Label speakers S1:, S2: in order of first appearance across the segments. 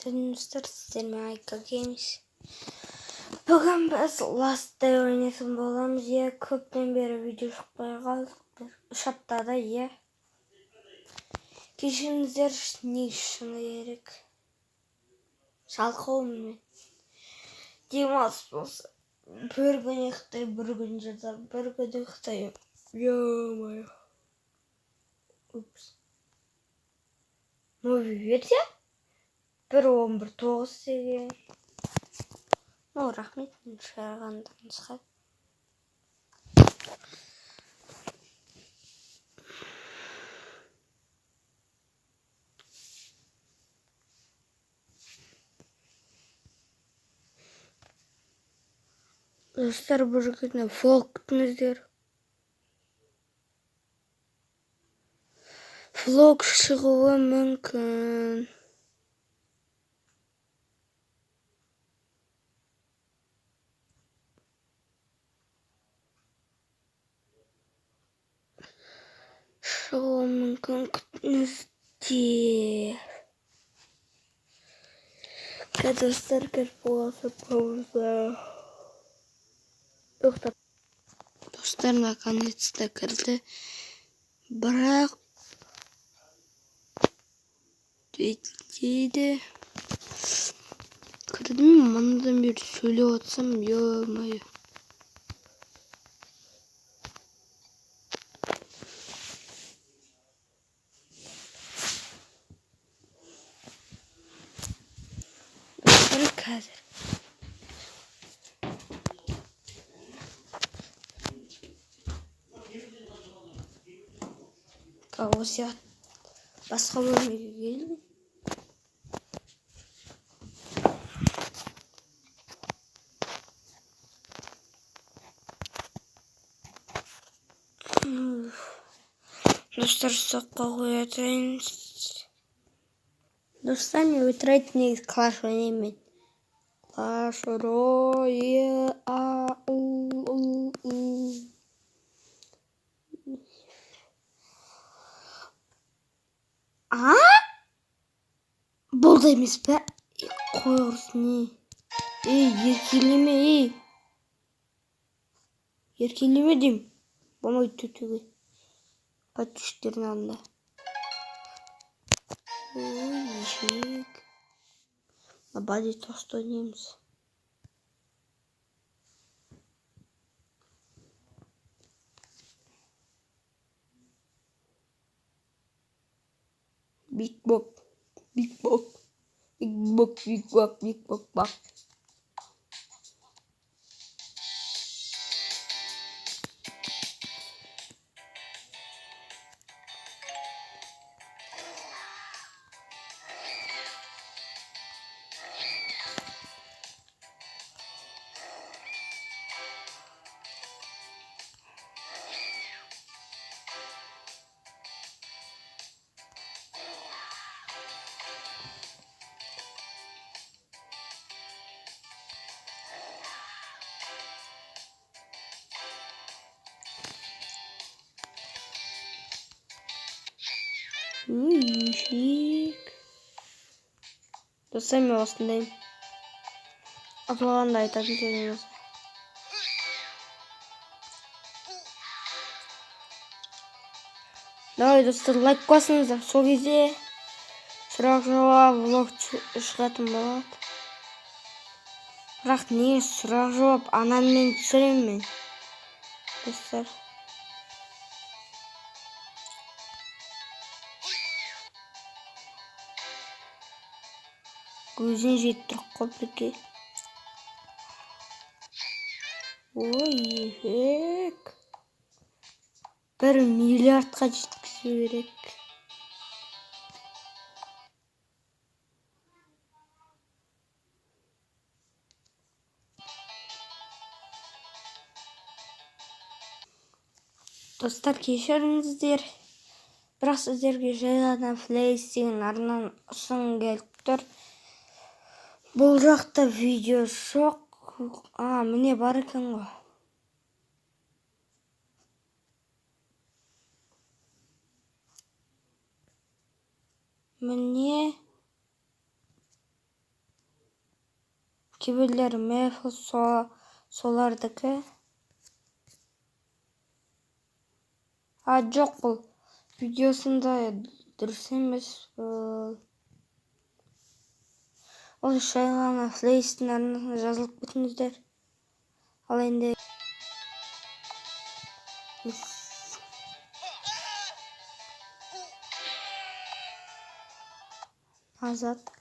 S1: Сәлеметсіздер, сіздермен Айка Геймс. Бүгін біз Last Day ойнайтын боламыз. Көптен бері видео шықпай қалдық. 3 аптада, кешіріңіздер, не шыны керек. Жалқауыммен. Демалыс болса, бір күн ұйықтай, бір күн жатар, бір күн ұйықтай. Ё-моё. Упс. Новый версия? 1.11.9 деген. Рахмет, шығарғандарыңызға. Достар, бір күні влог күтіңіздер. Влог шығуы мүмкін. Шығуы мүмкін, күтіңіздер. Достар, кіріп болғасы пауза. Достар, наконец-то кірді. Бірақ дейді. Кірдім, мұндан бері сөйлеп отсам, ё-моё. Достар, қазір. Осы басқа бөлмеге келдім. Достар, соққа қоятайын. Достар, мен өтірайтын негіз Clash ойнаймын. Clash Royale. Болды емес пе? Қой ұрсын, еркелеме, еркелеме дейм. Болмайды төтеге. Подписчиктердің алдында. Ешек. Бади тост ойнаймыз. Big Bok. Ешек. Достар, мен осындайым. Атылғанда айтатын сөзім осы. Давай, достар, лайк басыңыздар. Сол кезде сұрақ жауап влог шығатын болады. Бірақ не сұрақ жауап анаммен түсіремін мен. Достар. Көзін жетіп тұрып қопеке. Ешек. 1 миллиардқа жеткізу керек. Достар, кешіріңіздер. Бірақ сіздерге жаңадан Флейс деген арнан ұсыным келіп тұр. Бұл жақта видео жоқ. Міне бар екен ғой. Міне Кейбіреулері Мефл солардікі. Жоқ, бұл видеосында дұрыс емес. Ол жай ғана Флейстің арнасына жазылып кетіңіздер. Ал енді Азат.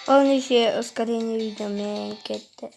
S1: Ол неше ускорение видеомен кеттік.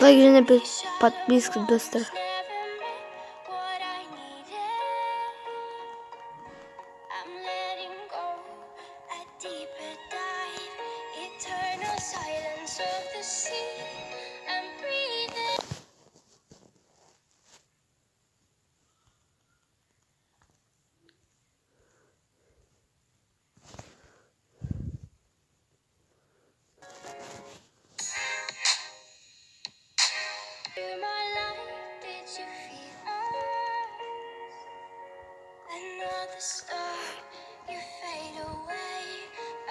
S1: Лайк және подписка, достар.
S2: Another star, you fade away.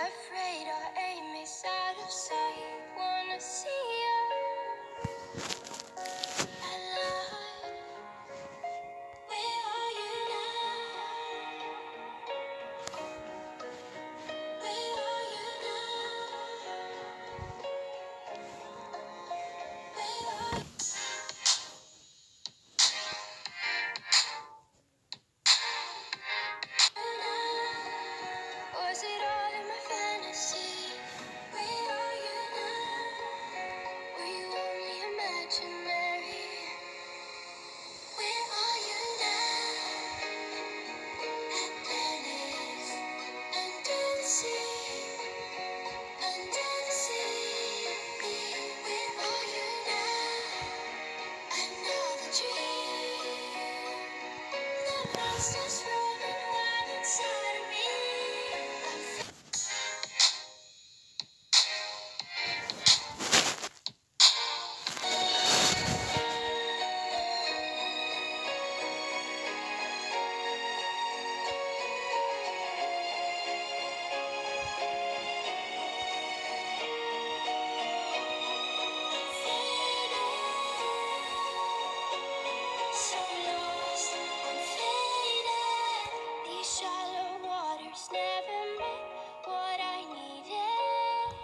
S2: Afraid our aim is out of sight. Wanna see you alive. Where are you now? Where are you now? Where are you now? Was it all in my fantasy? Where are you now? Were you only imaginary? Where are you now? Atlantis, under the sea, under the sea. Where are you now? Another dream. The monsters running wild inside of me. So lost, I'm faded. These shallow waters never meant what I needed.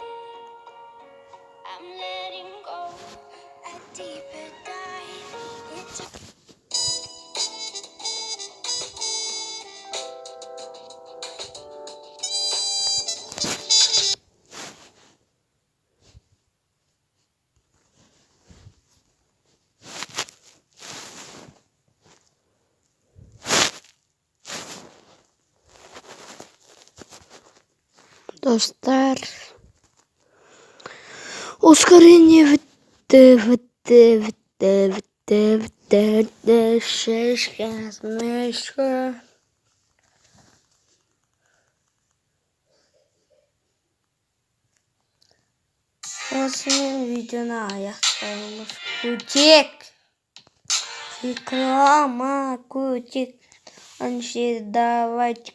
S2: I'm letting go a deeper dive.
S1: Достар, ускорение шишка. Осымен видеоны аяқтаймыз. Көтек. Реклама, көтек. Давайте